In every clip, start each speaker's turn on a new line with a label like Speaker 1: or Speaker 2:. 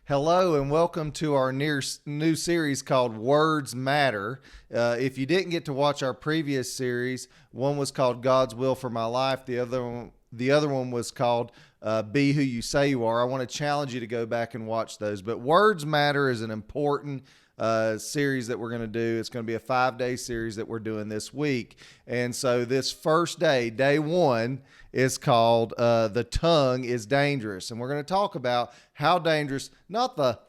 Speaker 1: Hello and welcome to our new series called Words Matter. If you didn't get to watch our previous series, one was called God's Will for My Life. The other one was called Be Who You Say You Are. I want to challenge you to go back and watch those. But Words Matter is an important series that we're going to do. It's going to be a 5-day series that we're doing this week. And so this first day, day one, is called The Tongue is Dangerous. And we're going to talk about how dangerous, not the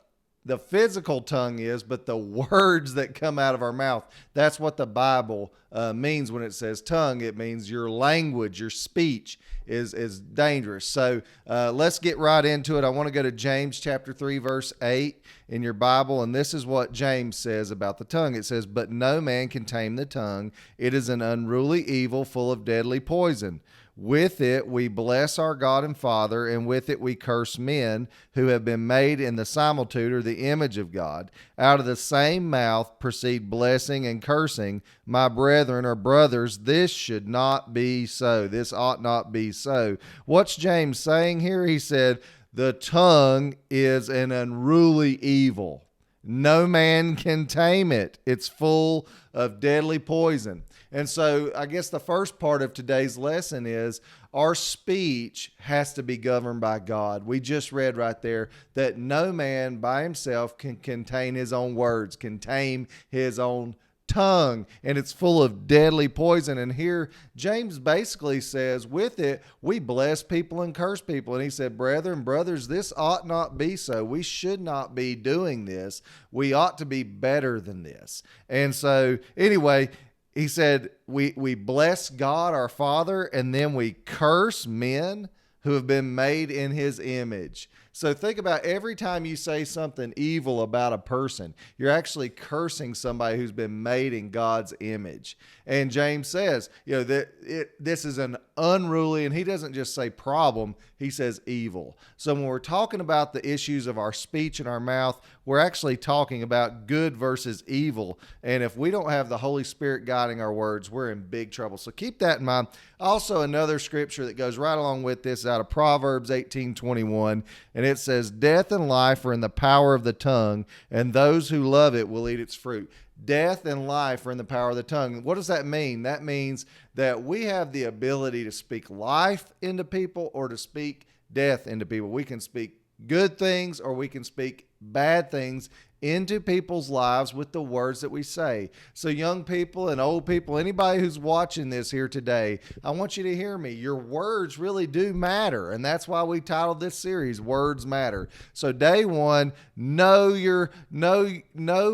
Speaker 1: physical tongue is, but the words that come out of our mouth. That's what the Bible means when it says tongue. It means your language, your speech is dangerous. So let's get right into it. I want to go to James chapter 3, verse 8 in your Bible. And this is what James says about the tongue. It says, "But no man can tame the tongue. It is an unruly evil full of deadly poison. With it we bless our God and Father, and with it we curse men who have been made in the similitude or the image of God. Out of the same mouth proceed blessing and cursing. My brethren or brothers, this should not be so." This ought not be so. What's James saying here? He said, the tongue is an unruly evil. No man can tame it. It's full of deadly poison. And so I guess the first part of today's lesson is our speech has to be governed by God. We just read right there that no man by himself can contain his own words, can tame his own tongue, and it's full of deadly poison. And here James basically says, with it we bless people and curse people. And he said, brethren, brothers, this ought not be so. We should not be doing this. We ought to be better than this. And so anyway, he said, we bless God our Father, and then we curse men who have been made in his image. So think about every time you say something evil about a person, you're actually cursing somebody who's been made in God's image. And James says, this is an unruly, and he doesn't just say problem, he says evil. So when we're talking about the issues of our speech and our mouth, we're actually talking about good versus evil. And if we don't have the Holy Spirit guiding our words, we're in big trouble. So keep that in mind. Also, another scripture that goes right along with this out of Proverbs 18:21, and it says, death and life are in the power of the tongue, and those who love it will eat its fruit. Death and life are in the power of the tongue. What does that mean? That means that we have the ability to speak life into people or to speak death into people. We can speak good things or we can speak bad things into people's lives with the words that we say. So young people and old people, anybody who's watching this here today, I want you to hear me. Your words really do matter. And that's why we titled this series, Words Matter. So day one, know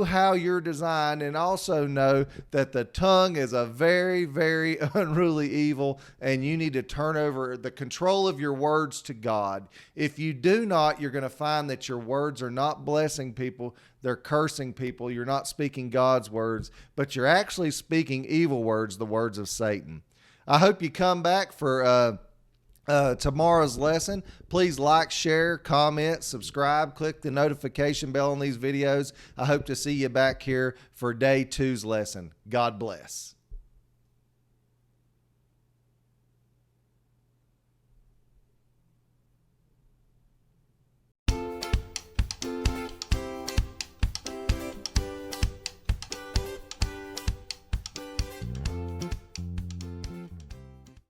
Speaker 1: how you're designed, and also know that the tongue is a very, very unruly evil, and you need to turn over the control of your words to God. If you do not, you're going to find that your words are not blessing people. They're cursing people. You're not speaking God's words, but you're actually speaking evil words, the words of Satan. I hope you come back for tomorrow's lesson. Please like, share, comment, subscribe, click the notification bell on these videos. I hope to see you back here for day 2's lesson. God bless.